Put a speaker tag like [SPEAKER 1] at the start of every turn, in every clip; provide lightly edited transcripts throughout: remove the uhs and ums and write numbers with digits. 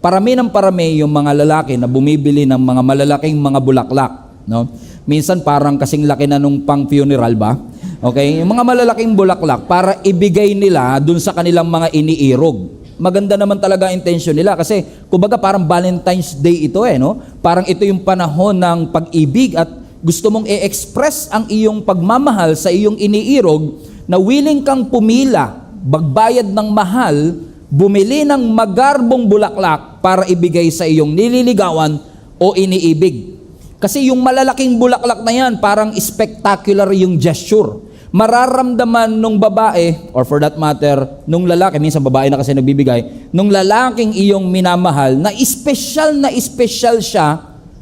[SPEAKER 1] parami ng parami yung mga lalaki na bumibili ng mga malalaking mga bulaklak, no? Minsan parang kasing laki na nung pang funeral ba? Okay? Yung mga malalaking bulaklak para ibigay nila dun sa kanilang mga iniirog. Maganda naman talaga ang intention nila kasi kumbaga parang Valentine's Day ito no? Parang ito yung panahon ng pag-ibig at gusto mong i-express ang iyong pagmamahal sa iyong iniirog na willing kang pumila, magbayad ng mahal, bumili ng magarbong bulaklak para ibigay sa iyong nililigawan o iniibig. Kasi yung malalaking bulaklak na yan, parang spectacular yung gesture. Mararamdaman nung babae, or for that matter, nung lalaki, minsan babae na kasi nagbibigay, nung lalaking iyong minamahal, na espesyal siya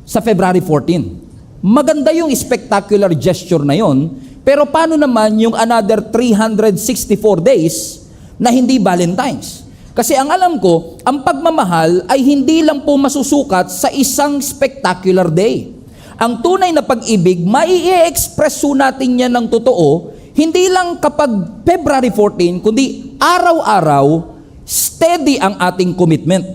[SPEAKER 1] sa February 14. Maganda yung spectacular gesture na yon, pero paano naman yung another 364 days na hindi Valentine's? Kasi ang alam ko, ang pagmamahal ay hindi lang po masusukat sa isang spectacular day. Ang tunay na pag-ibig, mai-express natin yan ng totoo, hindi lang kapag February 14, kundi araw-araw, steady ang ating commitment.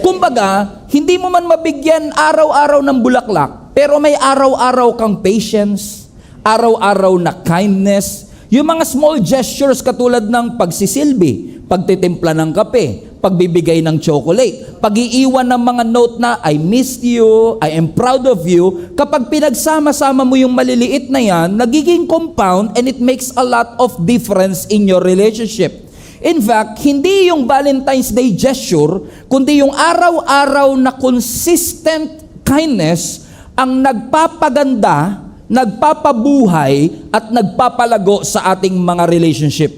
[SPEAKER 1] Kumbaga, hindi mo man mabigyan araw-araw ng bulaklak, pero may araw-araw kang patience, araw-araw na kindness, yung mga small gestures katulad ng pagsisilbi, pagtitimpla ng kape, pagbibigay ng chocolate, pag-iiwan ng mga note na I missed you, I am proud of you. Kapag pinagsama-sama mo yung maliliit na yan, nagiging compound and it makes a lot of difference in your relationship. In fact, hindi yung Valentine's Day gesture, kundi yung araw-araw na consistent kindness ang nagpapaganda, nagpapabuhay, at nagpapalago sa ating mga relationship.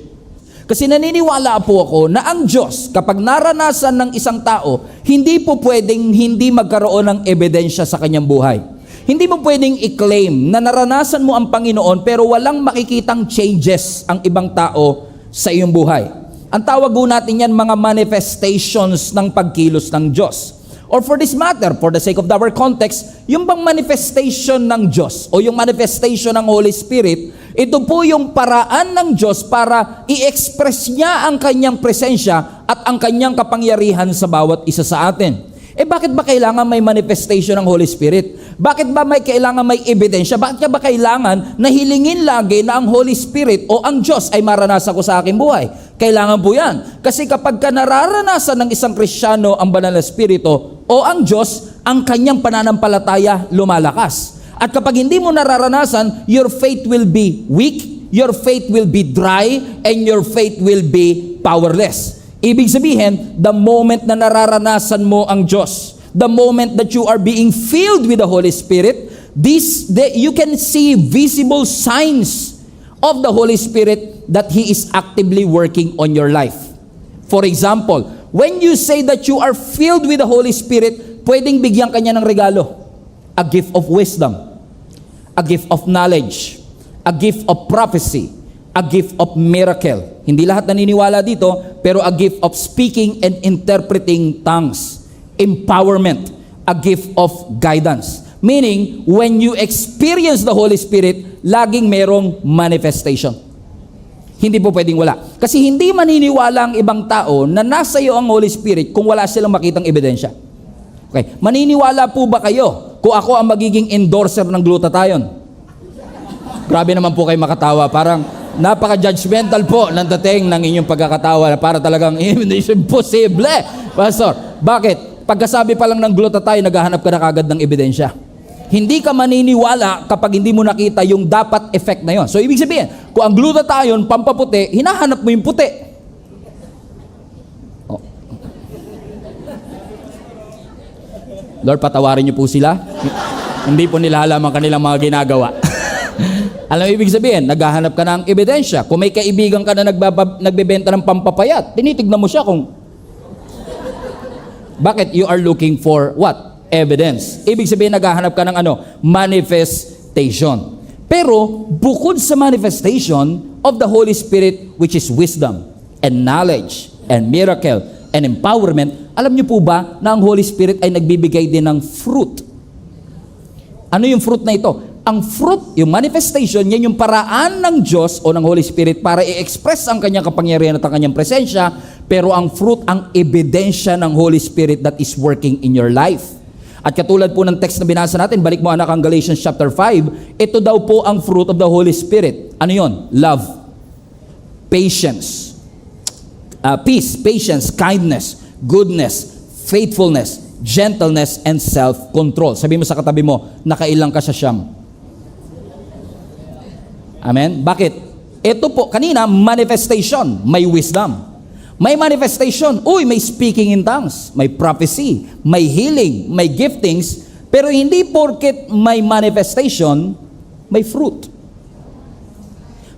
[SPEAKER 1] Kasi naniniwala po ako na ang Diyos, kapag naranasan ng isang tao, hindi po pwedeng hindi magkaroon ng ebidensya sa kanyang buhay. Hindi mo pwedeng i-claim na naranasan mo ang Panginoon pero walang makikitang changes ang ibang tao sa iyong buhay. Ang tawag po natin yan mga manifestations ng pagkilos ng Diyos. Or for this matter, for the sake of our context, yung bang manifestation ng Diyos o yung manifestation ng Holy Spirit, ito po yung paraan ng Diyos para i-express niya ang kanyang presensya at ang kanyang kapangyarihan sa bawat isa sa atin. Bakit ba kailangan may manifestation ng Holy Spirit? Bakit ba kailangan may ebidensya? Bakit ba kailangan na hilingin lagi na ang Holy Spirit o ang Diyos ay maranasan ko sa aking buhay? Kailangan po yan. Kasi kapag ka nararanasan ng isang Kristiyano ang banal na Espiritu o ang Diyos, ang kanyang pananampalataya lumalakas. At kapag hindi mo nararanasan, your faith will be weak, your faith will be dry, and your faith will be powerless. Ibig sabihin, the moment na nararanasan mo ang Diyos, the moment that you are being filled with the Holy Spirit, you can see visible signs of the Holy Spirit that He is actively working on your life. For example, when you say that you are filled with the Holy Spirit, pwedeng bigyan ka niya ng regalo. A gift of wisdom, a gift of knowledge, a gift of prophecy, a gift of miracle. Hindi lahat naniniwala dito, pero a gift of speaking and interpreting tongues. Empowerment, a gift of guidance. Meaning, when you experience the Holy Spirit, laging merong manifestation. Hindi po pwedeng wala. Kasi hindi maniniwala ang ibang tao na nasa iyo ang Holy Spirit kung wala silang makitang ebidensya. Okay, maniniwala po ba kayo kung ako ang magiging endorser ng glutathione? Grabe naman po kayo makatawa. Parang napaka-judgmental po ng dating ng inyong pagkakatawa na para talagang imposible. Pastor, bakit? Pagkasabi pa lang ng glutathione, naghahanap ka na kagad ng ebidensya. Hindi ka maniniwala kapag hindi mo nakita yung dapat effect na yon. So, ibig sabihin, kung ang glutathione, pampaputi, hinahanap mo yung puti. Oh. Lord, patawarin niyo po sila. Hindi po nila alam ang kanilang mga ginagawa. Alam mo ibig sabihin, naghahanap ka ng ebidensya. Kung may kaibigan ka na nagbebenta ng pampapayat, tinitignan mo siya kung bakit you are looking for what? Evidence. Ibig sabihin, naghahanap ka ng manifestation. Pero, bukod sa manifestation of the Holy Spirit, which is wisdom, and knowledge, and miracle, and empowerment, alam niyo po ba na ang Holy Spirit ay nagbibigay din ng fruit? Ano yung fruit na ito? Ang fruit, yung manifestation, yan yung paraan ng Diyos o ng Holy Spirit para i-express ang kanyang kapangyarihan at ang kanyang presensya. Pero ang fruit, ang ebidensya ng Holy Spirit that is working in your life. At katulad po ng text na binasa natin, balik mo anak ang Galatians chapter 5, ito daw po ang fruit of the Holy Spirit. Ano yon? Love, patience, peace, patience, kindness, goodness, faithfulness, gentleness, and self-control. Sabi mo sa katabi mo, nakailang ka sa siyam. Amen? Bakit? Ito po, kanina, manifestation, may wisdom. May manifestation, may speaking in tongues, may prophecy, may healing, may giftings, pero hindi porket may manifestation, may fruit.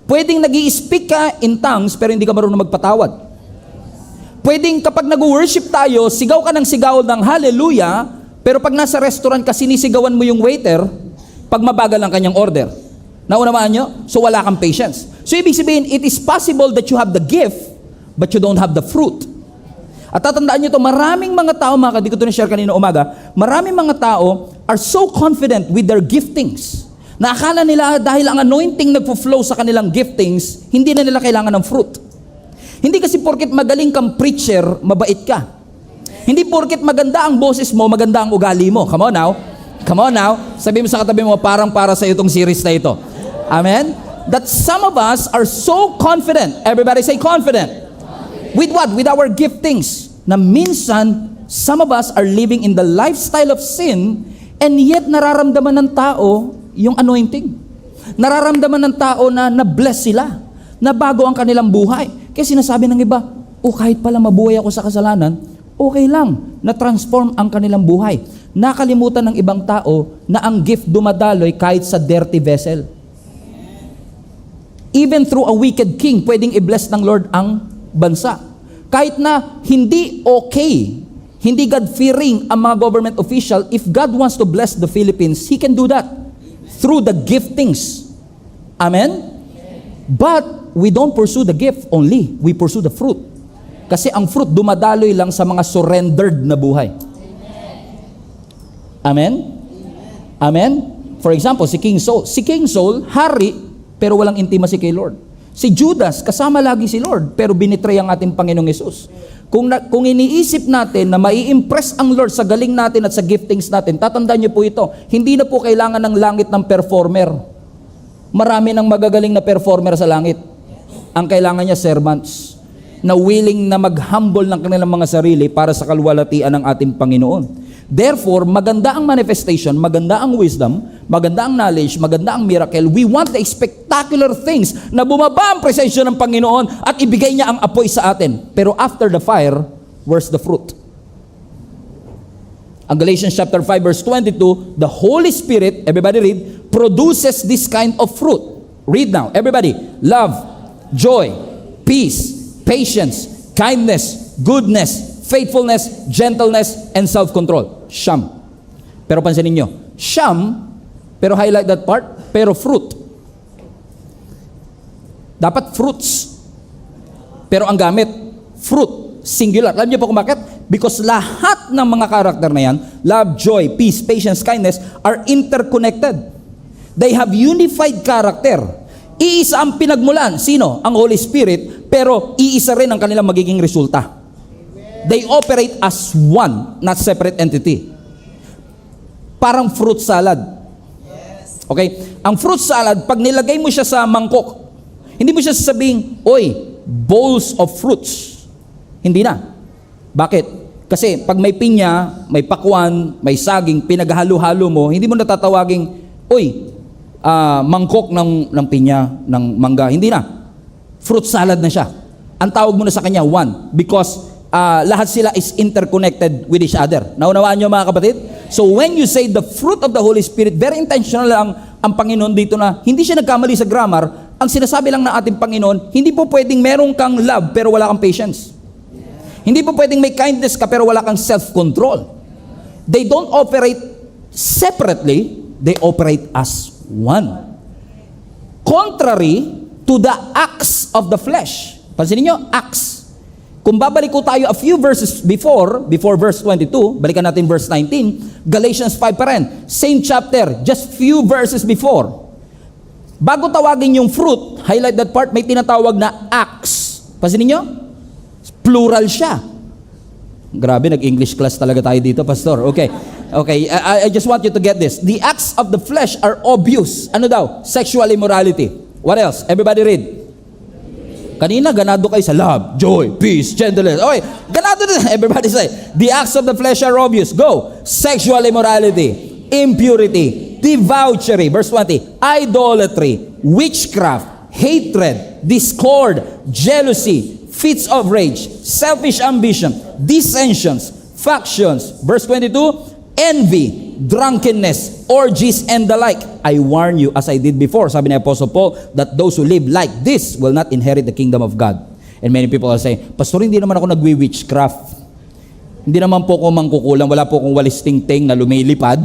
[SPEAKER 1] Pwedeng nag-i-speak ka in tongues, pero hindi ka marunong magpatawad. Pwedeng kapag nag-worship tayo, sigaw ka ng sigaw ng hallelujah, pero pag nasa restaurant ka, sinisigawan mo yung waiter, pag mabagal ang kanyang order. Naunawaan nyo? So wala kang patience. So ibig sabihin, it is possible that you have the gift, but you don't have the fruit. At tatandaan nyo ito, maraming mga tao, di ko ito na-share kanina umaga, maraming mga tao are so confident with their giftings, na akala nila dahil ang anointing nagpo-flow sa kanilang giftings, hindi na nila kailangan ng fruit. Hindi kasi porket magaling kang preacher, mabait ka. Hindi porket maganda ang boses mo, maganda ang ugali mo. Come on now. Come on now. Sabi mo sa katabi mo, parang para sa itong series na ito. Amen? That some of us are so confident. Everybody say confident. With what? With our giftings. Na minsan, some of us are living in the lifestyle of sin, and yet nararamdaman ng tao yung anointing. Nararamdaman ng tao na na-bless sila, na bago ang kanilang buhay. Kaya sinasabi ng iba, kahit pala mabuhay ako sa kasalanan, okay lang, na-transform ang kanilang buhay. Nakalimutan ng ibang tao na ang gift dumadaloy kahit sa dirty vessel. Even through a wicked king, pwedeng i-bless ng Lord ang bansa. Kahit na hindi okay, hindi God-fearing ang mga government official, if God wants to bless the Philippines, He can do that through the giftings. Amen? But we don't pursue the gift only. We pursue the fruit. Kasi ang fruit dumadaloy lang sa mga surrendered na buhay. Amen? Amen? For example, si King Saul. Si King Saul, hari, pero walang intimacy kay Lord. Si Judas, kasama lagi si Lord, pero binitray ang ating Panginoong Yesus. Kung iniisip natin na mai-impress ang Lord sa galing natin at sa giftings natin, tatandaan niyo po ito, hindi na po kailangan ng langit ng performer. Marami ng magagaling na performer sa langit. Ang kailangan niya, servants, na willing na mag-humble ng kanilang mga sarili para sa kaluwalhatian ng ating Panginoon. Therefore, maganda ang manifestation, maganda ang wisdom, maganda ang knowledge, maganda ang miracle. We want the spectacular things na bumaba ang presensya ng Panginoon at ibigay niya ang apoy sa atin. Pero after the fire, where's the fruit? Ang Galatians chapter 5 verse 22, the Holy Spirit, everybody read, produces this kind of fruit. Read now, everybody. Love, joy, peace, patience, kindness, goodness, faithfulness, gentleness, and self-control. Siyam. Pero pansinin nyo, siyam, pero highlight that part, pero fruit. Dapat fruits. Pero ang gamit, fruit, singular. Alam niyo po kung bakit? Because lahat ng mga karakter na yan, love, joy, peace, patience, kindness, are interconnected. They have unified character. Iisa ang pinagmulan. Sino? Ang Holy Spirit, pero iisa rin ang kanilang magiging resulta. They operate as one, not separate entity. Parang fruit salad. Okay? Ang fruit salad, pag nilagay mo siya sa mangkok, hindi mo siya sasabing, bowls of fruits. Hindi na. Bakit? Kasi pag may pinya, may pakwan, may saging, pinaghalo-halo mo, hindi mo natatawaging, mangkok ng pinya, ng mangga. Hindi na. Fruit salad na siya. Ang tawag mo na sa kanya, one. Because lahat sila is interconnected with each other. Naunawaan nyo mga kapatid? So when you say the fruit of the Holy Spirit, very intentional lang ang Panginoon dito na hindi siya nagkamali sa grammar. Ang sinasabi lang ng ating Panginoon, hindi po pwedeng meron kang love pero wala kang patience. Hindi po pwedeng may kindness ka pero wala kang self-control. They don't operate separately, they operate as one. Contrary to the acts of the flesh. Pansinin nyo, acts. Kung babalik ko tayo a few verses before verse 22, balikan natin verse 19, Galatians 5 pa rin, same chapter, just few verses before. Bago tawagin yung fruit, highlight that part, may tinatawag na acts. Pansinin nyo? Plural siya. Grabe, nag-English class talaga tayo dito, Pastor. Okay. I just want you to get this. The acts of the flesh are obvious. Ano daw? Sexual immorality. What else? Everybody read. Kanina, ganado kayo sa love, joy, peace, gentleness. Okay, ganado din. Everybody say, the acts of the flesh are obvious. Go. Sexual immorality, impurity, debauchery. Verse 20. Idolatry, witchcraft, hatred, discord, jealousy, fits of rage, selfish ambition, dissensions, factions. Verse 22. Envy, drunkenness, orgies, and the like. I warn you, as I did before, sabi ni Apostle Paul, that those who live like this will not inherit the kingdom of God. And many people are saying, Pastor, hindi naman ako nagwi-witchcraft. Hindi naman po ako mangkukulang. Wala po akong walis ting-ting na lumilipad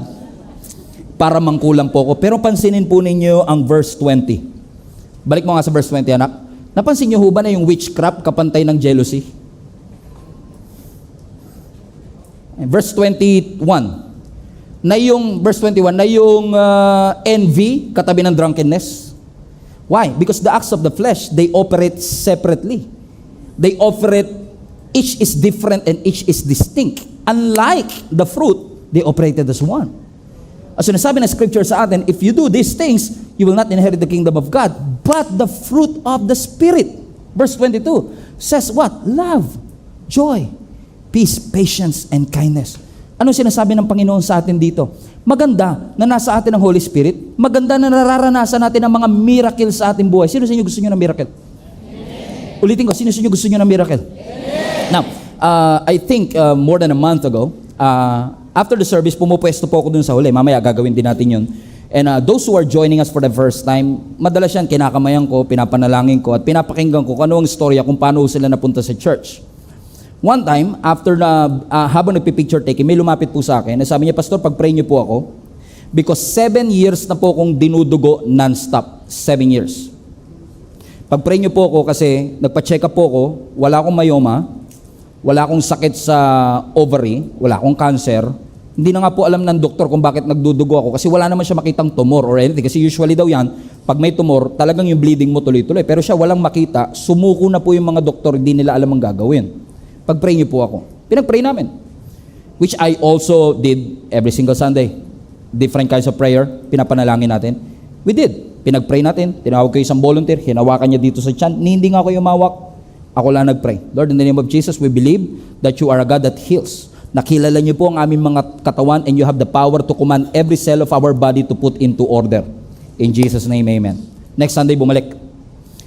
[SPEAKER 1] para mangkulang po ako. Pero pansinin po ninyo ang verse 20. Balik mo nga sa verse 20, anak. Napansin niyo ho ba na yung witchcraft kapantay ng jealousy? Verse 21. Verse 21, na yung envy, katabi ng drunkenness. Why? Because the acts of the flesh, they operate separately. They operate, each is different and each is distinct. Unlike the fruit, they operated as one. As sinasabi ng scripture sa atin, if you do these things, you will not inherit the kingdom of God. But the fruit of the Spirit, verse 22, says what? Love, joy, peace, patience, and kindness. Ano sinasabi ng Panginoon sa atin dito? Maganda na nasa atin ang Holy Spirit. Maganda na nararanasan natin ang mga miracle sa ating buhay. Sino sa inyo gusto nyo ng miracle? Amen. Ulitin ko, sino sa inyo gusto nyo ng miracle? Amen. Now, I think more than a month ago, after the service, pumupwesto po ako dun sa huli. Mamaya gagawin din natin yun. And those who are joining us for the first time, madalas yan, kinakamayan ko, pinapanalangin ko, at pinapakinggan ko kung ano ang storya kung paano sila napunta sa church. One time, after habang nagpipicture taking, may lumapit po sa akin. Sabi niya, Pastor, pag-pray niyo po ako. Because 7 years na po akong dinudugo non-stop. 7 years. Pag-pray niyo po ako kasi nagpa-check up po ako, wala akong myoma, wala akong sakit sa ovary, wala akong cancer. Hindi na nga po alam ng doktor kung bakit nagdudugo ako kasi wala naman siya makitang tumor or anything. Kasi usually daw yan, pag may tumor, talagang yung bleeding mo tuloy-tuloy. Pero siya walang makita, sumuko na po yung mga doktor, hindi nila alam ang gagawin. Pag-pray niyo po ako. Pinag-pray namin. Which I also did every single Sunday. Different kinds of prayer, pinapanalangin natin. We did. Pinag-pray natin. Tinawag ko isang volunteer, hinawakan niya dito sa tiyan. Hindi nga ako yumawak. Ako lang nag-pray. Lord, in the name of Jesus, we believe that you are a God that heals. Nakilala niyo po ang aming mga katawan and you have the power to command every cell of our body to put into order. In Jesus' name, amen. Next Sunday, bumalik.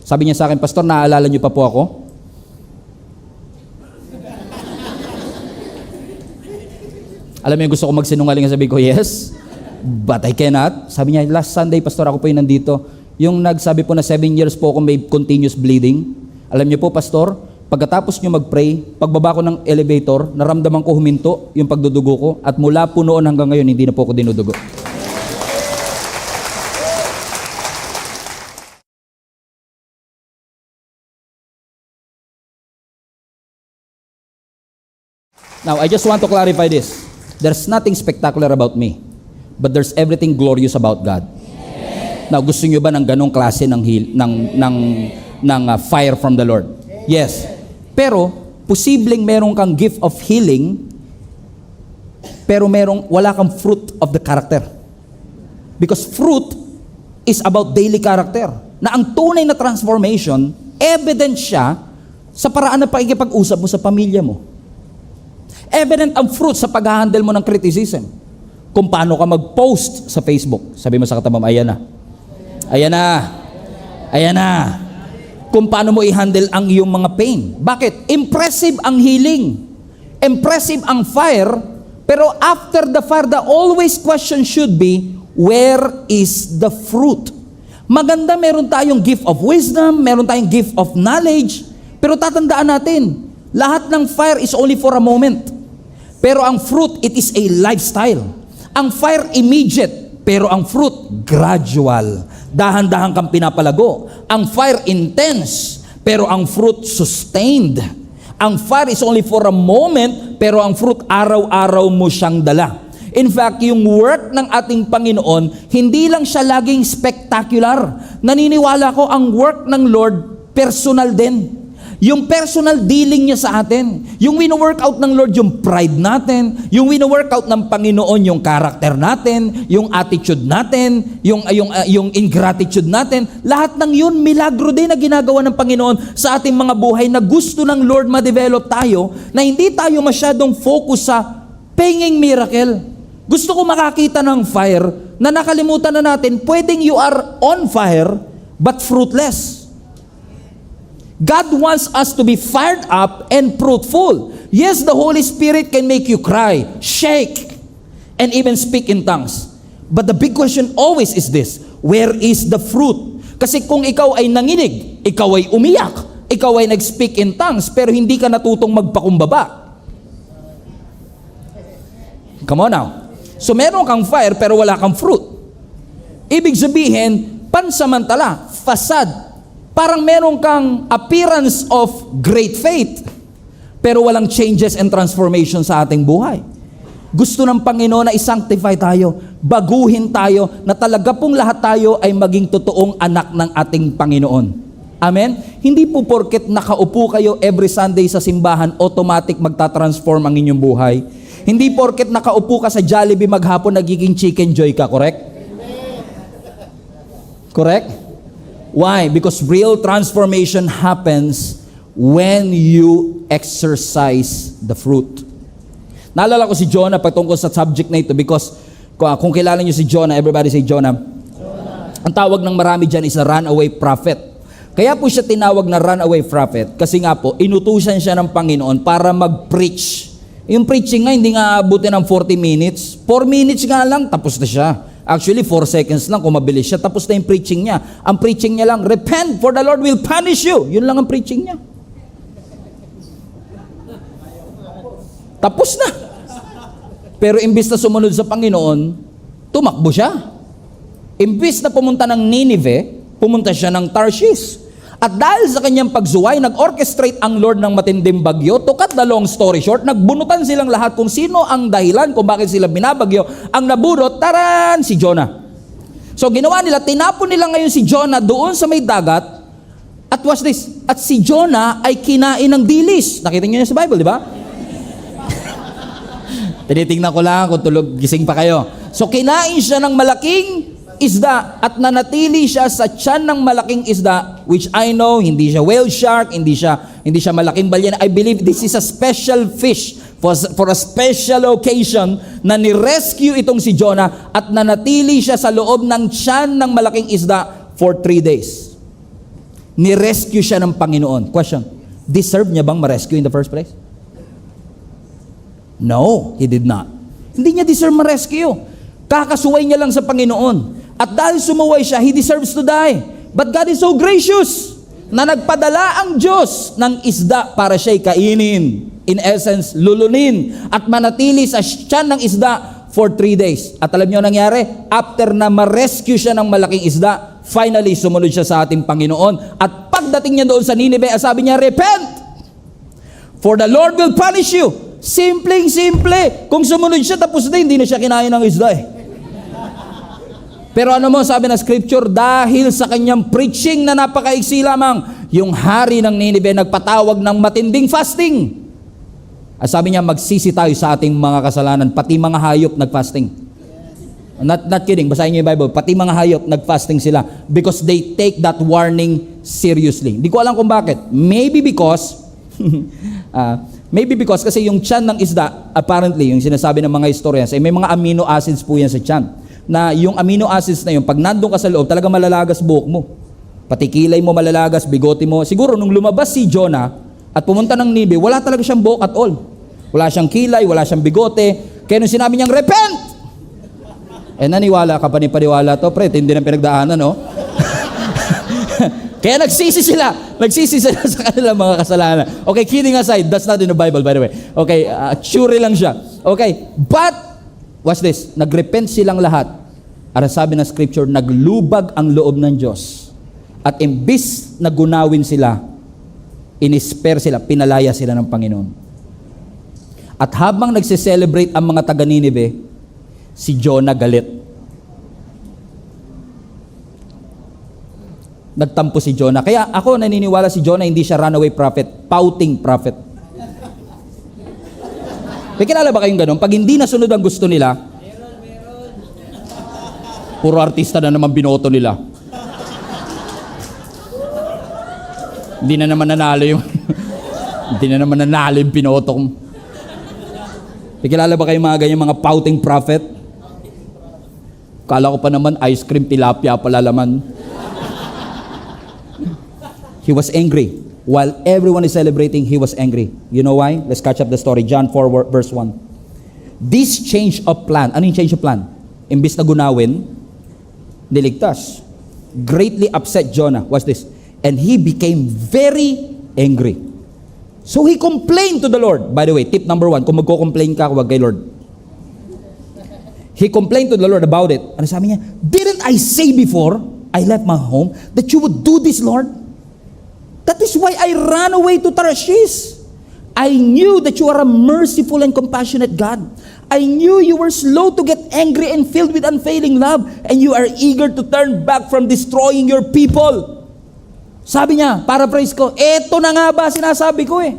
[SPEAKER 1] Sabi niya sa akin, Pastor, naaalala niyo pa po ako? Alam mo yung gusto ko magsinungaling, sabi ko, yes, but I cannot. Sabi niya, last Sunday, Pastor, ako po yung nandito. Yung nagsabi po na 7 years po ako may continuous bleeding. Alam niyo po, Pastor, pagkatapos niyo mag-pray, pagbaba ko ng elevator, naramdaman ko huminto yung pagdudugo ko at mula po noon hanggang ngayon, hindi na po ako dinudugo. Now, I just want to clarify this. There's nothing spectacular about me, but there's everything glorious about God. Amen. Now, gusto niyo ba ng ganong klase ng fire from the Lord? Yes. Pero, posibleng meron kang gift of healing, pero wala kang fruit of the character. Because fruit is about daily character. Na ang tunay na transformation, evident siya sa paraan ng pakikipag-usap mo sa pamilya mo. Evident ang fruit sa pag-handle mo ng criticism. Kung paano ka mag-post sa Facebook. Sabi mo sa katabang, ayan na. Ayan na. Ayan na. Kung paano mo i-handle ang iyong mga pain. Bakit? Impressive ang healing. Impressive ang fire. Pero after the fire, the always question should be, where is the fruit? Maganda meron tayong gift of wisdom, meron tayong gift of knowledge, pero tatandaan natin, lahat ng fire is only for a moment. Pero ang fruit, it is a lifestyle. Ang fire, immediate. Pero ang fruit, gradual. Dahan-dahan kang pinapalago. Ang fire, intense. Pero ang fruit, sustained. Ang fire is only for a moment, pero ang fruit, araw-araw mo siyang dala. In fact, yung work ng ating Panginoon, hindi lang siya laging spectacular. Naniniwala ko, ang work ng Lord, personal din. Yung personal dealing niya sa atin. Yung wino-workout ng Lord yung pride natin. Yung wino-workout ng Panginoon yung character natin, yung attitude natin, yung ingratitude natin. Lahat ng yun, milagro din na ginagawa ng Panginoon sa ating mga buhay na gusto ng Lord ma-develop tayo na hindi tayo masyadong focus sa penging miracle. Gusto ko makakita ng fire na nakalimutan na natin, pwedeng you are on fire but fruitless. God wants us to be fired up and fruitful. Yes, the Holy Spirit can make you cry, shake, and even speak in tongues. But the big question always is this, where is the fruit? Kasi kung ikaw ay nanginig, ikaw ay umiyak, ikaw ay nag-speak in tongues, pero hindi ka natutong magpakumbaba. Come on now. So meron kang fire pero wala kang fruit. Ibig sabihin, pansamantala, facade. Parang meron kang appearance of great faith, pero walang changes and transformation sa ating buhay. Gusto ng Panginoon na i-sanctify tayo, baguhin tayo, na talaga pong lahat tayo ay maging totoong anak ng ating Panginoon. Amen? Hindi po porket nakaupo kayo every Sunday sa simbahan, automatic magta-transform ang inyong buhay. Hindi porket nakaupo ka sa Jollibee maghapon, nagiging chicken joy ka, correct? Correct? Why? Because real transformation happens when you exercise the fruit. Naalala ko si Jonah patungkol sa subject na ito because kung kilala niyo si Jonah, everybody say Jonah. Ang tawag ng marami dyan is a runaway prophet. Kaya po siya tinawag na runaway prophet kasi nga po, inutusan siya ng Panginoon para mag-preach. Yung preaching nga, hindi nga abutin ng 40 minutes. 4 minutes nga lang, tapos na siya. Actually, 4 seconds lang kung mabilis siya. Tapos na yung preaching niya. Ang preaching niya lang, repent for the Lord will punish you. Yun lang ang preaching niya. Tapos na. Pero imbis na sumunod sa Panginoon, tumakbo siya. Imbis na pumunta ng Nineveh, pumunta siya ng Tarshish. At dahil sa kanyang pagsuway, nag-orchestrate ang Lord ng matinding bagyo. To cut the long story short, nagbunutan silang lahat kung sino ang dahilan kung bakit sila binabagyo. Ang nabunot, taran, si Jonah. So ginawa nila, tinapon nila ngayon si Jonah doon sa may dagat. At watch this, at si Jonah ay kinain ng dilis. Nakita niyo yan sa Bible, di ba? Tinitingnan ko lang kung gising pa kayo. So kinain siya ng malaking isda at nanatili siya sa tiyan ng malaking isda, which I know hindi siya whale shark, hindi siya malaking balyena. I believe this is a special fish for a special occasion na ni-rescue itong si Jonah at nanatili siya sa loob ng tiyan ng malaking isda for 3 days. Ni-rescue siya ng Panginoon. Question, deserve niya bang ma-rescue in the first place? No, he did not. Hindi niya deserve ma-rescue. Kakasuway niya lang sa Panginoon. At dahil sumuway siya, he deserves to die. But God is so gracious na nagpadala ang Diyos ng isda para siya'y kainin. In essence, lulunin at manatili sa tiyan ng isda for 3 days. At alam niyo nangyari? After na ma-rescue siya ng malaking isda, finally sumunod siya sa ating Panginoon. At pagdating niya doon sa Nineveh, sabi niya, repent! For the Lord will punish you. Simpleng-simple. Kung sumunod siya, tapos na, hindi na siya kinain ng isda eh. Pero ano mo sabi ng scripture, dahil sa kanyang preaching na napakaiksi lamang, yung hari ng Nineveh nagpatawag ng matinding fasting. At sabi niya, magsisi tayo sa ating mga kasalanan, pati mga hayop nag-fasting. Not kidding, basahin niyo yung Bible, pati mga hayop nag-fasting sila because they take that warning seriously. Hindi ko alam kung bakit. Maybe because kasi yung tiyan ng isda, apparently, yung sinasabi ng mga historians, may mga amino acids po yan sa tiyan. Na yung amino acids na yun, pag nandun ka sa loob, talaga malalagas buhok mo. Pati kilay mo malalagas, bigote mo. Siguro nung lumabas si Jonah at pumunta ng Nineveh, wala talaga siyang buhok at all. Wala siyang kilay, wala siyang bigote. Kaya nung sinabi niyang, repent! Naniwala ka pa ni paniwala to, pre, hindi ng pinagdaanan, no? Kaya nagsisi sila sa kanilang mga kasalanan. Okay, kidding aside, that's not in the Bible, by the way. Okay, sure lang siya. Okay, but, watch this, nagrepent silang lahat. At sabi ng scripture, naglubag ang loob ng Diyos. At imbis na gunawin sila, inisper sila, pinalaya sila ng Panginoon. At habang nagse-celebrate ang mga taga-Nineveh, si Jonah galit. Nagtampo si Jonah. Kaya ako naniniwala si Jonah hindi siya runaway prophet, pouting prophet. May kilala ba kayong ganun? Pag hindi nasunod ang gusto nila, puro artista na naman binoto nila. Hindi na naman nanalo yung hindi na naman nanalo yung binoto ko. May kilala ba kayong mga ganyan, mga pouting prophet? Kala ko pa naman ice cream tilapia pala laman. He was angry. While everyone is celebrating, he was angry. You know why? Let's catch up the story. John 4 verse 1. This change of plan. Ano yung change of plan? Imbis na gunawin, niligtas. Greatly upset Jonah. What's this? And he became very angry. So he complained to the Lord. By the way, tip number 1, kung magko-complain ka, huwag kay Lord. He complained to the Lord about it. Ano sabi niya? Didn't I say before I left my home that you would do this, Lord? That is why I ran away to Tarshish. I knew that you are a merciful and compassionate God. I knew you were slow to get angry and filled with unfailing love, and you are eager to turn back from destroying your people. Sabi niya, paraphrase ko, eto na nga ba sinasabi ko eh.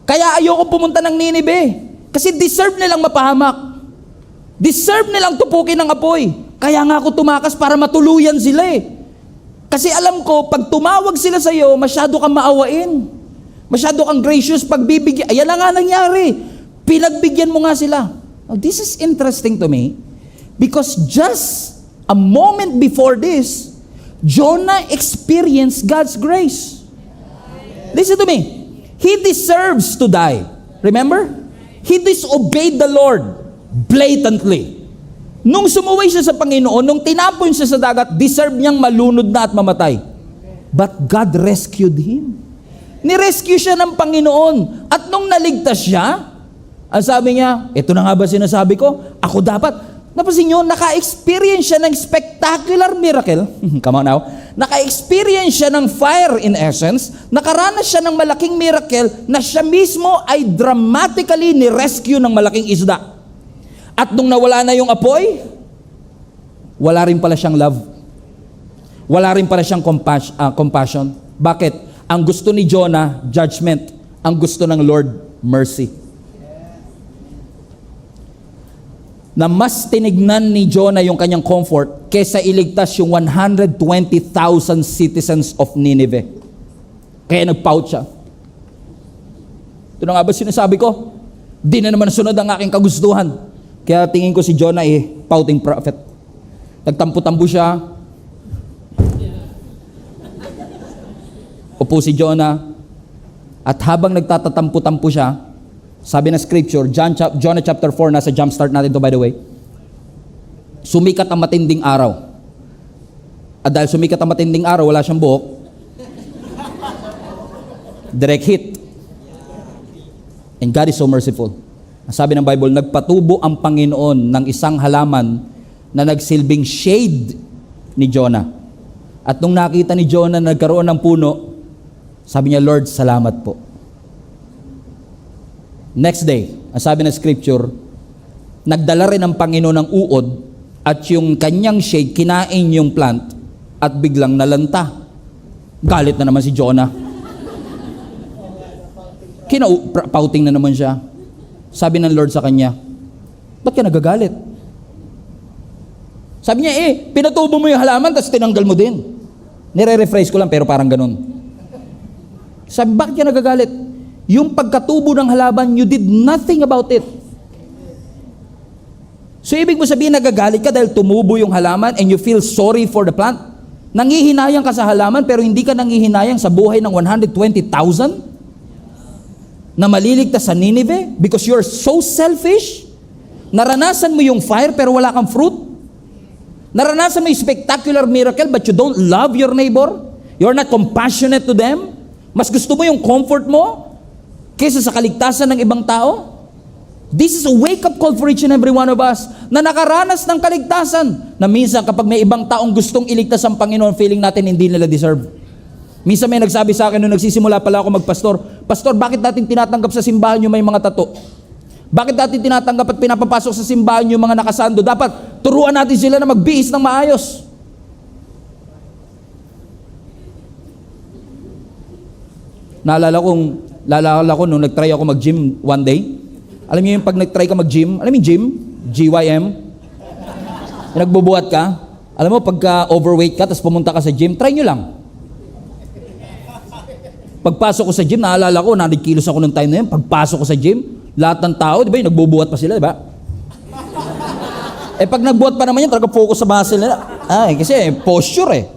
[SPEAKER 1] Kaya ayoko pumunta ng Nineveh. Kasi deserve nilang mapahamak. Deserve nilang tupukin ng apoy. Kaya nga ako tumakas para matuluyan sila eh. Kasi alam ko, pag tumawag sila sa iyo, masyado kang maawain. Masyado kang gracious pagbibigyan. Ayan na nga nangyari. Pinagbigyan mo nga sila. Now, this is interesting to me because just a moment before this, Jonah experienced God's grace. Listen to me. He deserves to die. Remember? He disobeyed the Lord blatantly. Nung sumuway siya sa Panginoon, nung tinapon siya sa dagat, deserve niyang malunod na at mamatay. But God rescued him. Nirescue siya ng Panginoon. At nung naligtas siya, ang sabi niya, ito na nga ba sinasabi ko? Ako dapat. Napansin niyo, naka-experience siya ng spectacular miracle. Come on now. Naka-experience siya ng fire in essence. Nakaranas siya ng malaking miracle na siya mismo ay dramatically ni-rescue ng malaking isda. At nung nawala na yung apoy, wala rin pala siyang love. Wala rin pala siyang compassion. Bakit? Ang gusto ni Jonah, judgment. Ang gusto ng Lord, mercy. Na mas tinignan ni Jonah yung kanyang comfort kesa iligtas yung 120,000 citizens of Nineveh. Kaya nag-pout siya. Ito na nga ba sinasabi ko? Di na naman sunod ang aking kagustuhan. Kaya tingin ko si Jonah pouting prophet. Nagtampo-tampo siya. Upo si Jonah. At habang nagtatatampo-tampo siya, sabi na scripture, Jonah chapter 4, nasa jump start natin to by the way, sumikat ang matinding araw. At dahil sumikat ang matinding araw, wala siyang buhok, direct hit. And God is so merciful. Sabi ng Bible, nagpatubo ang Panginoon ng isang halaman na nagsilbing shade ni Jonah. At nung nakita ni Jonah na nagkaroon ng puno, sabi niya, Lord, salamat po. Next day, ang sabi ng scripture, nagdala rin ang Panginoon ng uod at yung kanyang shade, kinain yung plant at biglang nalanta. Galit na naman si Jonah. Pouting na naman siya. Sabi ng Lord sa kanya, ba't ka nagagalit? Sabi niya, pinatubo mo yung halaman, tapos tinanggal mo din. Nire-rephrase ko lang, pero parang ganun. Sabi, bakit ka nagagalit? Yung pagkatubo ng halaman, you did nothing about it. So, ibig mo sabihin, nagagalit ka dahil tumubo yung halaman and you feel sorry for the plant? Nangihinayang ka sa halaman, pero hindi ka nangihinayang sa buhay ng 120,000? Na maliligtas sa Nineveh because you're so selfish? Naranasan mo yung fire pero wala kang fruit? Naranasan mo yung spectacular miracle but you don't love your neighbor? You're not compassionate to them? Mas gusto mo yung comfort mo kaysa sa kaligtasan ng ibang tao? This is a wake-up call for each and every one of us na nakaranas ng kaligtasan na minsan kapag may ibang taong gustong iligtas ang Panginoon, feeling natin hindi nila deserve. Minsan may nagsabi sa akin nung nagsisimula pala ako magpastor, Pastor, bakit natin tinatanggap sa simbahan yung may mga tato? Bakit natin tinatanggap at pinapapasok sa simbahan yung mga nakasando? Dapat turuan natin sila na magbihis ng maayos. Naalala ko nung nag-try ako mag-gym one day. Alam niyo yung pag nag-try ka mag-gym, alam niyo yung gym? GYM? Nagbubuhat ka. Alam mo, pagka overweight ka, tapos pumunta ka sa gym, try nyo lang. Pagpasok ko sa gym, naalala ko, 100 kilos ako nung time na yun. Pagpasok ko sa gym, lahat ng tao, di ba, yung nagbubuhat pa sila, di ba? Pag nagbuhat pa naman yun, talaga focus sa muscle nila. Kasi posture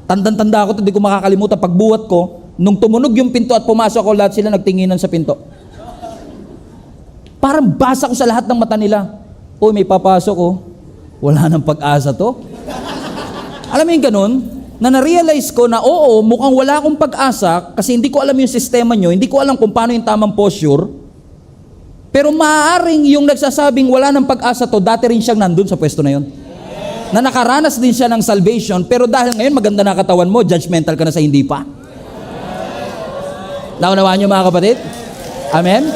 [SPEAKER 1] Tandang-tanda ako, hindi ko makakalimutan. Pagbuhat ko, nung tumunog yung pinto at pumasok ako, lahat sila nagtinginan sa pinto. Parang basa ko sa lahat ng mata nila. Uy, may papasok wala nang pag-asa to. Alam mo yung ganun? Na na-realize ko na mukhang wala akong pag-asa kasi hindi ko alam yung sistema nyo, hindi ko alam kung paano yung tamang posture. Pero maaaring yung nagsasabing wala nang pag-asa to, dati rin siyang nandun sa pwesto na yun. Na nakaranas din siya ng salvation, pero dahil ngayon maganda na katawan mo, judgmental ka na sa hindi pa. Naunawaan nyo mga kapatid? Amen?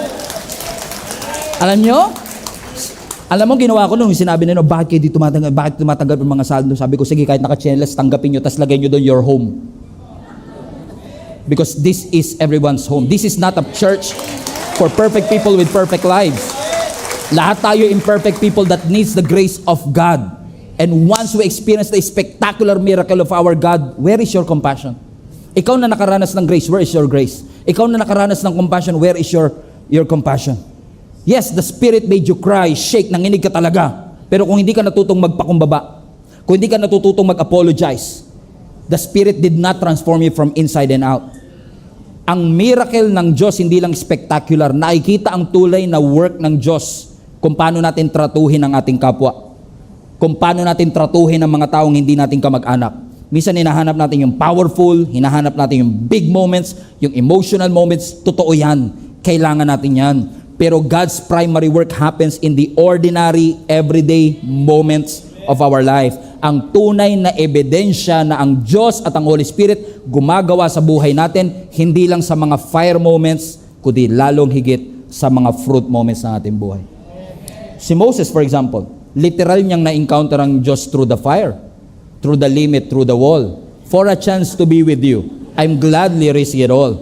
[SPEAKER 1] Alam mo, ginawa ko nung sinabi nila, bakit tumatanggap yung mga saldo? Sabi ko, sige, kahit naka-chainless, tanggapin nyo, tas lagay nyo doon your home. Because this is everyone's home. This is not a church for perfect people with perfect lives. Lahat tayo imperfect people that needs the grace of God. And once we experience the spectacular miracle of our God, where is your compassion? Ikaw na nakaranas ng grace, where is your grace? Ikaw na nakaranas ng compassion, where is your compassion? Yes, the Spirit made you cry, shake, nanginig ka talaga. Pero kung hindi ka natutong magpakumbaba, kung hindi ka natutong mag-apologize, the Spirit did not transform you from inside and out. Ang miracle ng Diyos hindi lang spectacular, nakikita ang tulay na work ng Diyos kung paano natin tratuhin ang ating kapwa. Kung paano natin tratuhin ang mga taong hindi natin kamag-anak. Minsan hinahanap natin yung powerful, hinahanap natin yung big moments, yung emotional moments. Totoo yan. Kailangan natin yan. Pero God's primary work happens in the ordinary, everyday moments of our life. Ang tunay na ebidensya na ang Diyos at ang Holy Spirit gumagawa sa buhay natin, hindi lang sa mga fire moments, kundi lalong higit sa mga fruit moments ng ating buhay. Si Moses, for example, literal niyang na-encounter ang Diyos through the fire, through the limit, through the wall. For a chance to be with you, I'm gladly risk it all.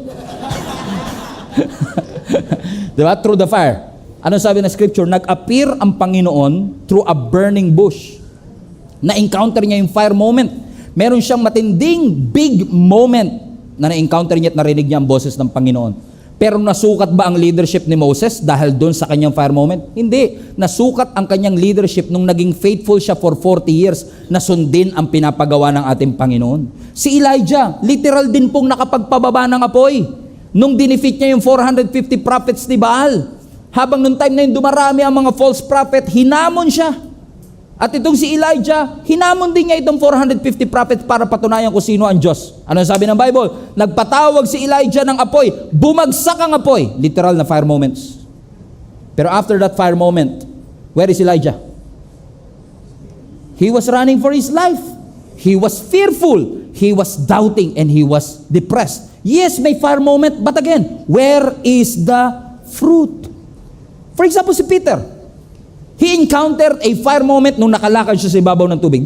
[SPEAKER 1] Diba? Through the fire. Ano sabi na scripture? Nag-appear ang Panginoon through a burning bush. Na-encounter niya yung fire moment. Meron siyang matinding big moment na na-encounter niya at narinig niya ang boses ng Panginoon. Pero nasukat ba ang leadership ni Moses dahil doon sa kanyang fire moment? Hindi. Nasukat ang kanyang leadership nung naging faithful siya for 40 years na sundin ang pinapagawa ng ating Panginoon. Si Elijah, literal din pong nakapagpababa ng apoy. Nung dinefeat niya yung 450 prophets ni Baal, habang nung time na yun dumarami ang mga false prophet, hinamon siya. At itong si Elijah, hinamon din niya itong 450 prophets para patunayan kung sino ang Diyos. Ano sabi ng Bible? Nagpatawag si Elijah ng apoy, bumagsak ang apoy. Literal na fire moments. Pero after that fire moment, where is Elijah? He was running for his life. He was fearful. He was doubting and he was depressed. Yes, may fire moment, but again, where is the fruit? For example, si Peter. He encountered a fire moment nung nakalakad siya sa ibabaw ng tubig.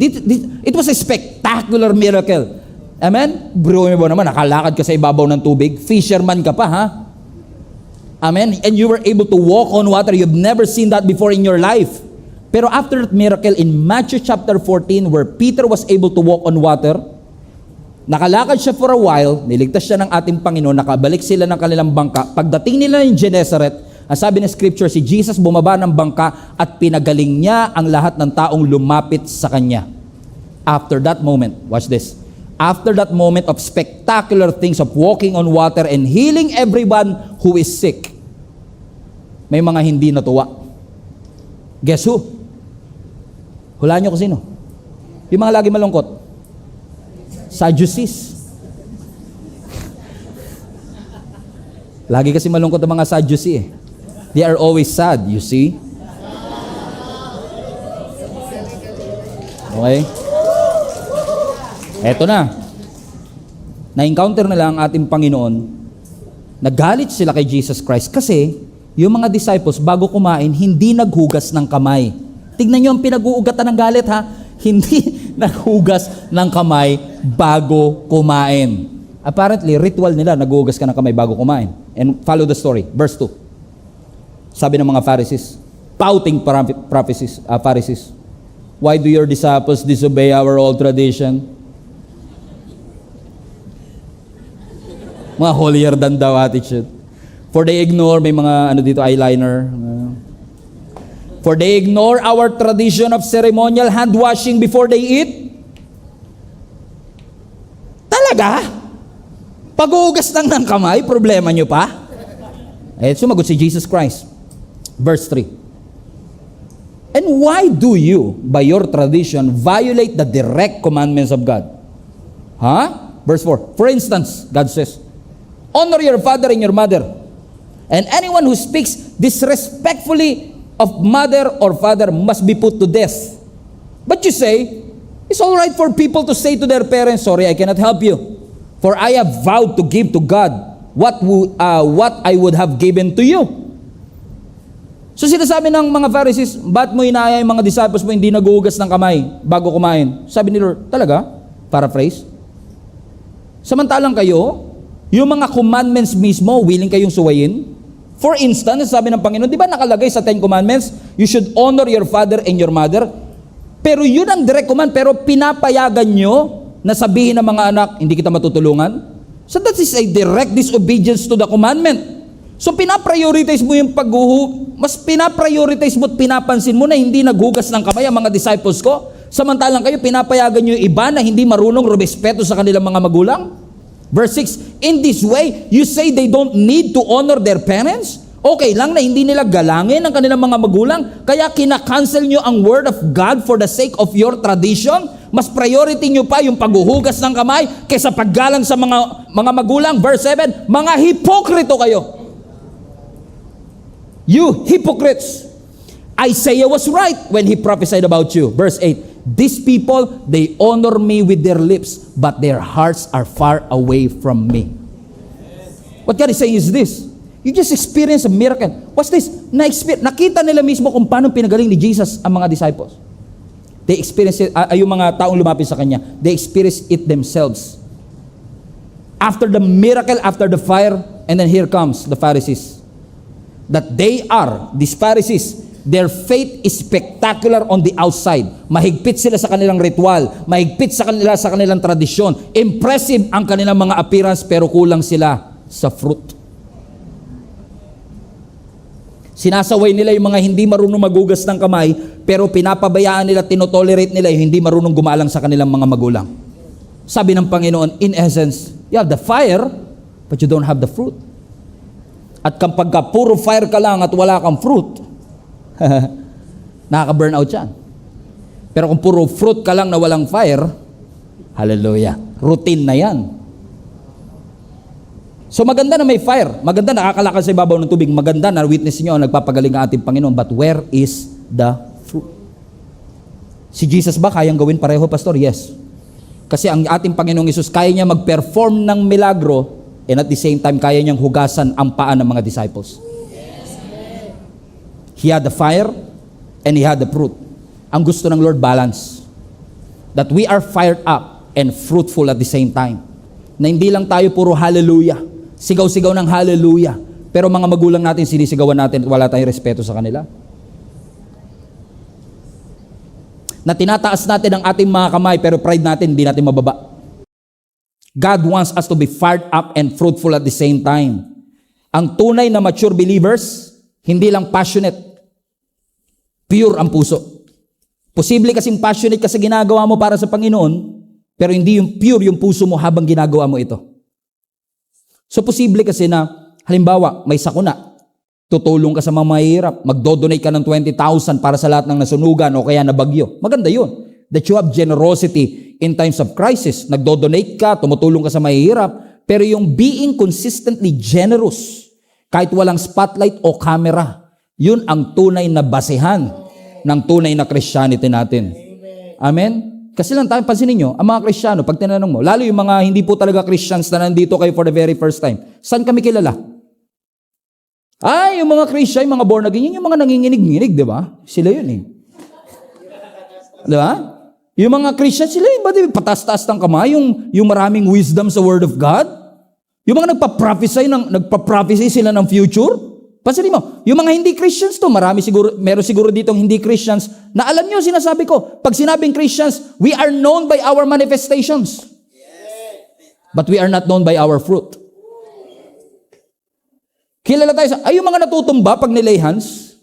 [SPEAKER 1] It was a spectacular miracle. Amen? Bro mo naman, nakalakad ka sa ibabaw ng tubig. Fisherman ka pa, ha? Amen? And you were able to walk on water. You've never seen that before in your life. Pero after that miracle, in Matthew chapter 14, where Peter was able to walk on water, nakalakad siya for a while, niligtas siya ng ating Panginoon, nakabalik sila ng kanilang bangka. Pagdating nila ng Gennesaret, ang sabi ng scripture, si Jesus bumaba ng bangka at pinagaling niya ang lahat ng taong lumapit sa kanya. After that moment, watch this. After that moment of spectacular things of walking on water and healing everyone who is sick, may mga hindi natuwa. Guess who? Hulaan niyo kung sino? Yung mga lagi malungkot. Sadducees. Lagi kasi malungkot ang mga Sadducee They are always sad, you see? Okay? Eto na. Na-encounter nila ang ating Panginoon. Nagalit sila kay Jesus Christ kasi yung mga disciples bago kumain, hindi naghugas ng kamay. Tignan nyo ang pinag-uugatan ng galit, ha? Hindi naghugas ng kamay bago kumain. Apparently, ritual nila, naghuhugas ka ng kamay bago kumain. And follow the story. Verse 2. Sabi ng mga Pharisees, pouting Pharisees, why do your disciples disobey our old tradition? Mga holier than thou attitude. For they ignore, may mga eyeliner. For they ignore our tradition of ceremonial hand washing before they eat. Talaga? Pag-uugas lang ng kamay, problema nyo pa? Sumagot si Jesus Christ. Verse 3. And why do you, by your tradition, violate the direct commandments of God? Verse 4. For instance, God says, honor your father and your mother. And anyone who speaks disrespectfully of mother or father must be put to death. But you say, it's all right for people to say to their parents, sorry, I cannot help you. For I have vowed to give to God what I would have given to you. So sinasabi ng mga Pharisees, ba't mo inaaya yung mga disciples mo hindi naghuhugas ng kamay bago kumain? Sabi ni Lord, talaga? Paraphrase. Samantalang kayo, yung mga commandments mismo, willing kayong suwayin? For instance, sabi ng Panginoon, di ba nakalagay sa 10 commandments, you should honor your father and your mother? Pero yun ang direct command, pero pinapayagan nyo na sabihin ng mga anak, hindi kita matutulungan? So that is a direct disobedience to the commandment. So pinaprioritize mo yung mas pinaprioritize mo at pinapansin mo na hindi naghugas ng kamay ang mga disciples ko. Samantalang kayo, pinapayagan nyo yung iba na hindi marunong rumespeto sa kanilang mga magulang. Verse 6, in this way, you say they don't need to honor their parents? Okay lang na hindi nila galangin ang kanilang mga magulang, kaya kinakancel nyo ang word of God for the sake of your tradition? Mas priority nyo pa yung paghuhugas ng kamay kaysa paggalang sa mga magulang. Verse 7, mga hipokrito kayo. You hypocrites! Isaiah was right when he prophesied about you. Verse 8, these people, they honor me with their lips, but their hearts are far away from me. What God is saying is this, you just experienced a miracle. What's this? Nakita nila mismo kung paano pinagaling ni Jesus ang mga disciples. They experienced it, yung mga taong lumapit sa Kanya, they experienced it themselves. After the miracle, after the fire, and then here comes the Pharisees. That these Pharisees, their faith is spectacular on the outside. Mahigpit sila sa kanilang ritual, mahigpit sa kanilang tradisyon. Impressive ang kanilang mga appearance, pero kulang sila sa fruit. Sinasaway nila yung mga hindi marunong magugas ng kamay, pero pinapabayaan nila, tinotolerate nila yung hindi marunong gumalang sa kanilang mga magulang. Sabi ng Panginoon, in essence, you have the fire, but you don't have the fruit. At kapag puro fire ka lang at wala kang fruit, nakaka-burnout yan. Pero kung puro fruit ka lang na walang fire, hallelujah, routine na yan. So maganda na may fire, maganda nakakalakad sa ibabaw ng tubig, maganda na witness nyo nagpapagaling ang ating Panginoon, but where is the fruit? Si Jesus ba kayang gawin pareho, Pastor? Yes. Kasi ang ating Panginoong Isus, kaya niya mag-perform ng milagro, and at the same time, kaya niyang hugasan ang paa ng mga disciples. He had the fire, and He had the fruit. Ang gusto ng Lord, balance. That we are fired up and fruitful at the same time. Na hindi lang tayo puro hallelujah, sigaw-sigaw ng hallelujah, pero mga magulang natin, sinisigawan natin at wala tayong respeto sa kanila. Na tinataas natin ang ating mga kamay, pero pride natin, hindi natin mababa. God wants us to be fired up and fruitful at the same time. Ang tunay na mature believers, hindi lang passionate, pure ang puso. Posible kasing passionate ka sa ginagawa mo para sa Panginoon, pero hindi yung pure yung puso mo habang ginagawa mo ito. So posible kasi na, halimbawa, may sakuna, tutulong ka sa mga mahihirap, magdodonate ka ng 20,000 para sa lahat ng nasunugan o kaya nabagyo. Maganda yun. That you have generosity in times of crisis. Nagdodonate ka, tumutulong ka sa mahihirap, pero yung being consistently generous, kahit walang spotlight o camera, yun ang tunay na basehan ng tunay na Christianity natin. Amen? Kasi lang tayo, pansinin nyo, ang mga Kristiyano, pag tinanong mo, lalo yung mga hindi po talaga Christians na nandito kayo for the very first time, saan kami kilala? Yung mga Christian, yung mga born again, yung mga nanginginig-nginig, di ba? Sila yun eh. Di ba? Yung mga Christian, sila yung patas-taas ng kamay, yung maraming wisdom sa Word of God. Yung mga nagpa-prophesy sila ng future. Pansinin mo, yung mga hindi Christians to, meron siguro ditong hindi Christians na alam nyo, sinasabi ko, pag sinabing Christians, we are known by our manifestations. But we are not known by our fruit. Kilala tayo sa, yung mga natutumba pag nilay hands,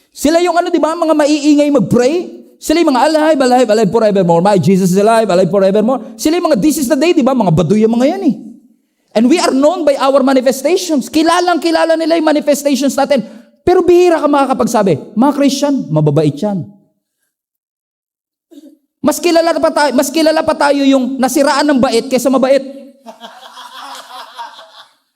[SPEAKER 1] sila yung di ba, mga maiingay mag-pray, sila yung mga alive, alive, alive forevermore. My Jesus is alive, alive forevermore. Sila yung mga this is the day, di ba, mga baduy yung mga yan eh. And we are known by our manifestations. Kilalang-kilala nila yung manifestations natin. Pero bihira ka makakapagsabi, mga Christian, mababait yan. Mas kilala pa tayo yung nasiraan ng bait kaysa mabait.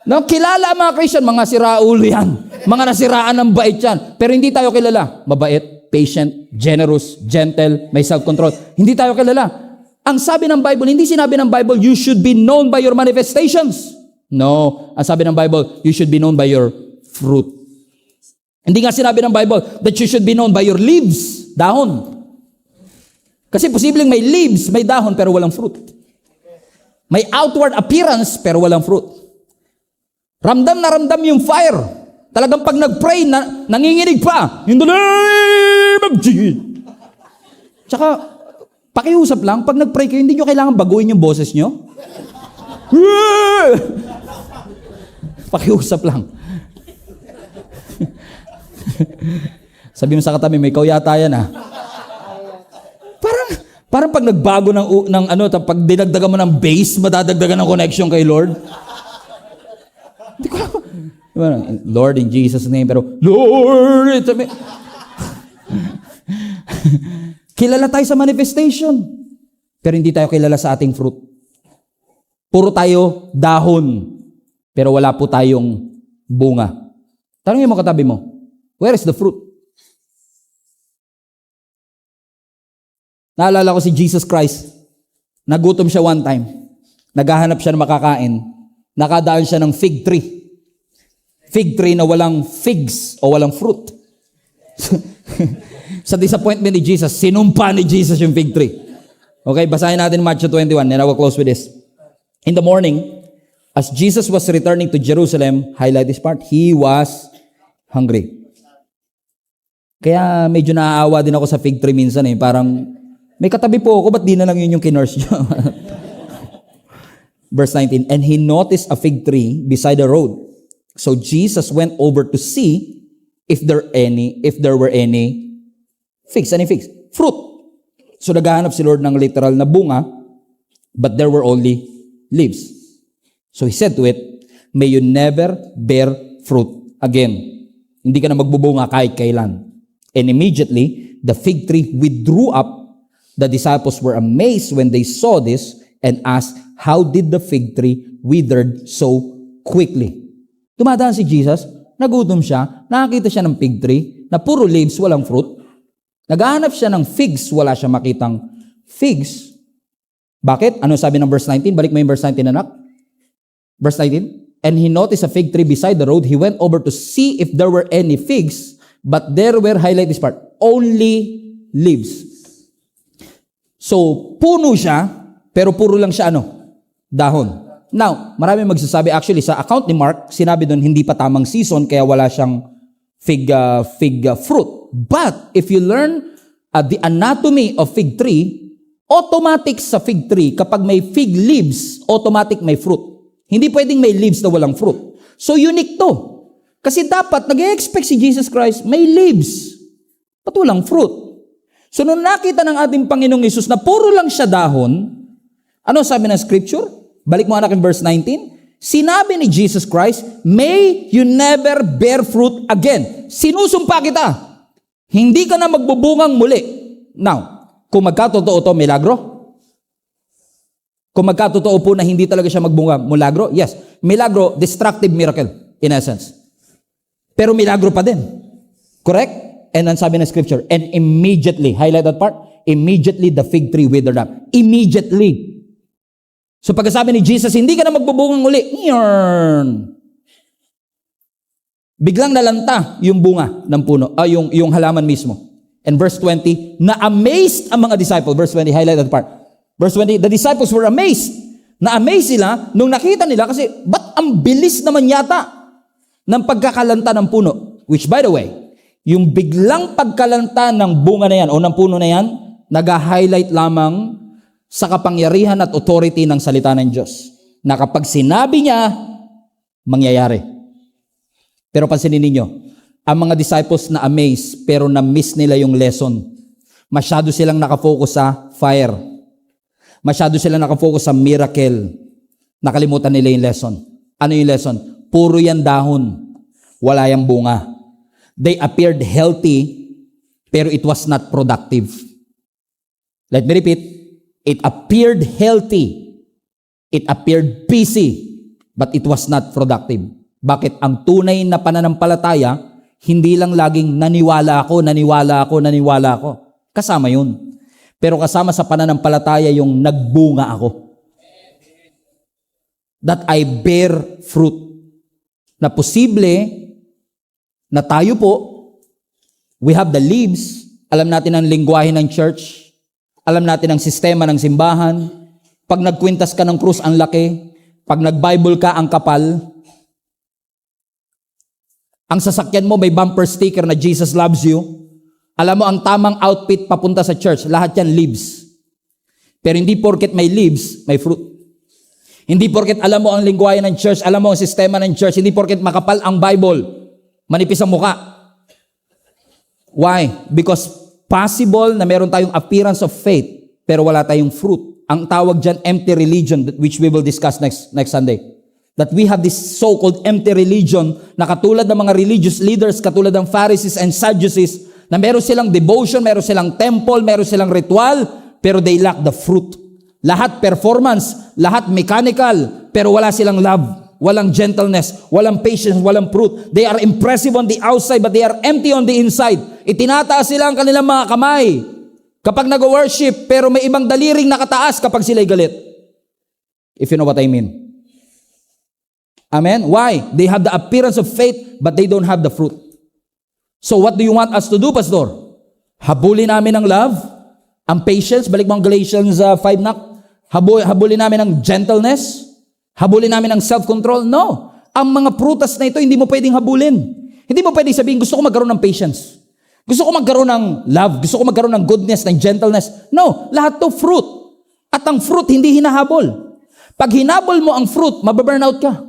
[SPEAKER 1] No, kilala ang mga Christian, mga siraulo yan. Mga nasiraan ng bait yan. Pero hindi tayo kilala. Mabait, patient, generous, gentle, may self-control. Hindi tayo kilala. Ang sabi ng Bible, hindi sinabi ng Bible, you should be known by your manifestations. No. Ang sabi ng Bible, you should be known by your fruit. Hindi nga sinabi ng Bible that you should be known by your leaves, dahon. Kasi posibleng may leaves, may dahon, pero walang fruit. May outward appearance, pero walang fruit. Ramdam na ramdam yung fire. Talagang pag nag-pray, nanginginig pa. In the name of Jesus. Tsaka, pakiusap lang, pag nag-pray kayo, hindi nyo kailangan baguhin yung boses nyo. Pakiusap lang. Sabi mo sa katabi, may ikaw yata yan ha. Parang pag nagbago pag dinagdagan mo ng bass, madadagdagan ng connection kay Lord. Hindi ko Lord, in Jesus' name, pero Lord, kilala tayo sa manifestation, pero hindi tayo kilala sa ating fruit. Puro tayo dahon, pero wala po tayong bunga. Tanungin mo katabi mo, where is the fruit? Naalala ko si Jesus Christ, nagutom siya one time, naghahanap siya ng makakain, nakadaan siya ng fig tree. Fig tree na walang figs o walang fruit. Sa disappointment ni Jesus, sinumpa ni Jesus yung fig tree. Okay, basahin natin Matthew 21, and I will close with this. In the morning, as Jesus was returning to Jerusalem, highlight this part, he was hungry. Kaya medyo naaawa din ako sa fig tree minsan eh. Parang, may katabi po ako, ba't di na lang yun yung kinurse nyo? Verse 19, and he noticed a fig tree beside the road. So Jesus went over to see if there were any figs. Any figs? Fruit. So naghahanap si Lord ng literal na bunga, but there were only leaves. So he said to it, may you never bear fruit again. Hindi ka na magbubunga kahit kailan. And immediately, the fig tree withdrew up. The disciples were amazed when they saw this and asked, how did the fig tree withered so quickly? Dumadaan si Jesus, nagutom siya, nakakita siya ng fig tree na puro leaves, walang fruit. Naghahanap siya ng figs, wala siya makitang figs. Bakit? Ano sabi ng verse 19? Balik mo yung verse 19, anak. Verse 19, and he noticed a fig tree beside the road. He went over to see if there were any figs, but there were, highlight this part, only leaves. So, puno siya, pero puro lang siya dahon. Now, marami magsasabi, actually, sa account ni Mark, sinabi doon, hindi pa tamang season, kaya wala siyang fig fruit. But, if you learn the anatomy of fig tree, automatic sa fig tree, kapag may fig leaves, automatic may fruit. Hindi pwedeng may leaves na walang fruit. So, unique to. Kasi dapat, nag-expect si Jesus Christ, may leaves. Ba't walang fruit? So, nung nakita ng ating Panginoong Hesus na puro lang siya dahon, ano sabi ng scripture? Balik mo anak in verse 19. Sinabi ni Jesus Christ, may you never bear fruit again. Sinusumpa kita. Hindi ka na magbubungang muli. Now, kung magkatotoo to, milagro? Kung magkatotoo po na hindi talaga siya magbunga, milagro? Yes. Milagro, destructive miracle, in essence. Pero milagro pa din. Correct? And then sabi ng scripture, and immediately, highlight that part, immediately the fig tree withered up. Immediately. So pagkasabi ni Jesus, hindi ka na magbubungang uli. Biglang nalanta yung bunga ng puno, yung halaman mismo. And verse 20, na-amazed ang mga disciples. Verse 20, highlight that part. Verse 20, the disciples were amazed Na-amaze sila nung nakita nila kasi ba't ang bilis naman yata ng pagkakalanta ng puno? Which by the way, yung biglang pagkalanta ng bunga na yan o ng puno na yan, nag-highlight lamang sa kapangyarihan at authority ng salita ng Diyos. Na kapag sinabi niya, mangyayari. Pero pansinin ninyo, ang mga disciples na amazed pero na-miss nila yung lesson. Masyado silang nakafocus sa fire. Masyado silang nakafocus sa miracle. Nakalimutan nila yung lesson. Ano yung lesson? Puro yan dahon. Wala yung bunga. They appeared healthy, pero it was not productive. Let me repeat. It appeared healthy. It appeared busy, but it was not productive. Bakit? Ang tunay na pananampalataya, hindi lang laging naniwala ako. Kasama yun. Pero kasama sa pananampalataya yung nagbunga ako. That I bear fruit. Na posible na tayo po, we have the leaves, alam natin ang lingwahe ng church, alam natin ang sistema ng simbahan, pag nagkwintas ka ng krus, ang laki, pag nag-Bible ka, ang kapal, ang sasakyan mo may bumper sticker na Jesus loves you. Alam mo, ang tamang outfit papunta sa church, lahat yan leaves. Pero hindi porket may leaves, may fruit. Hindi porket alam mo ang lingwahe ng church, alam mo ang sistema ng church, hindi porket makapal ang Bible, manipis ang muka. Why? Because possible na meron tayong appearance of faith, pero wala tayong fruit. Ang tawag dyan, empty religion, which we will discuss next Sunday. That we have this so-called empty religion na katulad ng mga religious leaders, katulad ng Pharisees and Sadducees, na meron silang devotion, meron silang temple, meron silang ritual, pero they lack the fruit. Lahat performance, lahat mechanical, pero wala silang love, walang gentleness, walang patience, walang fruit. They are impressive on the outside, but they are empty on the inside. Itinataas sila ang kanilang mga kamay kapag nag-worship, pero may ibang daliring nakataas kapag sila'y galit. If you know what I mean. Amen? Why? They have the appearance of faith, but they don't have the fruit. So what do you want us to do, Pastor? Habulin namin ang love, ang patience, balik mo ang Galatians 5 nak. Habulin namin ang gentleness, habulin namin ang self-control. No. Ang mga prutas na ito, hindi mo pwedeng habulin. Hindi mo pwedeng sabihin, gusto ko magkaroon ng patience. Gusto ko magkaroon ng love. Gusto ko magkaroon ng goodness, ng gentleness. No. Lahat to fruit. At ang fruit, hindi hinahabol. Pag hinabol mo ang fruit, mababurnout ka.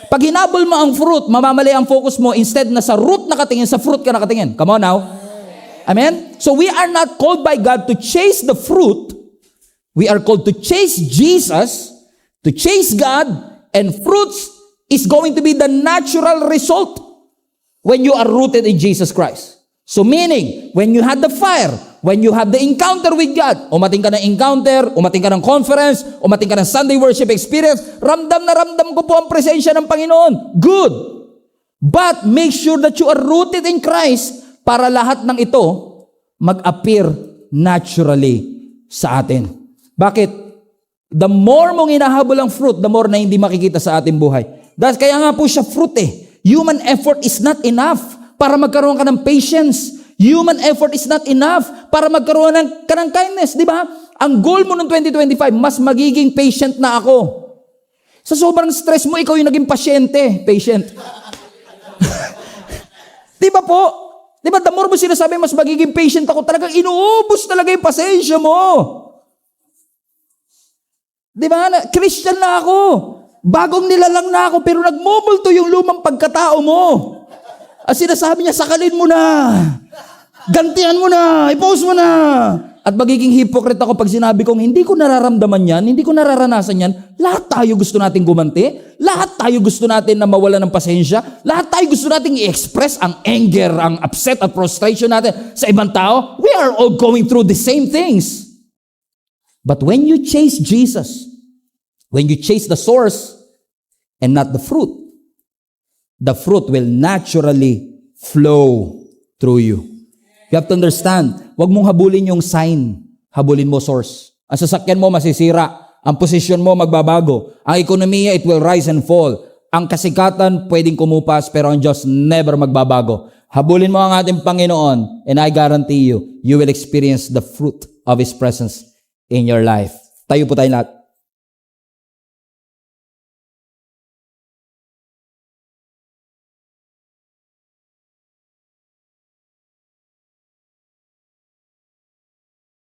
[SPEAKER 1] Pag hinabol mo ang fruit, mamamali ang focus mo, instead na sa root nakatingin, sa fruit ka nakatingin. Come on now. Amen? So we are not called by God to chase the fruit. We are called to chase Jesus, to chase God, and fruits is going to be the natural result when you are rooted in Jesus Christ. So meaning, when you had the fire, when you have the encounter with God, umating ka ng encounter, umating ka ng conference, umating ka ng Sunday worship experience, ramdam na ramdam ko po ang presensya ng Panginoon. Good. But make sure that you are rooted in Christ para lahat ng ito mag-appear naturally sa atin. Bakit? The more mong inahabol ang fruit, the more na hindi makikita sa ating buhay. Dahil kaya nga po siya fruit eh. Human effort is not enough para magkaroon ka ng patience. Human effort is not enough para magkaroon ka ng kindness. Di ba? Ang goal mo noong 2025, mas magiging patient na ako. Sa sobrang stress mo, ikaw yung naging pasyente. Patient. Di ba po? Di ba, the more mo sinasabi, mas magiging patient ako, talagang inuubos talaga yung pasensya mo. Di ba? Christian na ako. Bagong nilalang na ako, pero nagmumulto yung lumang pagkatao mo. At sinasabi niya, sakalin mo na. Gantihan mo na. I-post mo na. At magiging hypocrite ako pag sinabi kong, hindi ko nararamdaman yan, hindi ko nararanasan yan. Lahat tayo gusto nating gumanti. Lahat tayo gusto natin na mawala ng pasensya. Lahat tayo gusto nating i-express ang anger, ang upset at frustration natin sa ibang tao. We are all going through the same things. But when you chase Jesus, when you chase the source and not the fruit will naturally flow through you. You have to understand, huwag mong habulin yung sign, habulin mo source. Ang sasakyan mo masisira, ang posisyon mo magbabago, ang ekonomiya it will rise and fall, ang kasikatan pwedeng kumupas, pero ang Diyos never magbabago. Habulin mo ang ating Panginoon, and I guarantee you, you will experience the fruit of His presence in your life. Tayo po tayo lahat.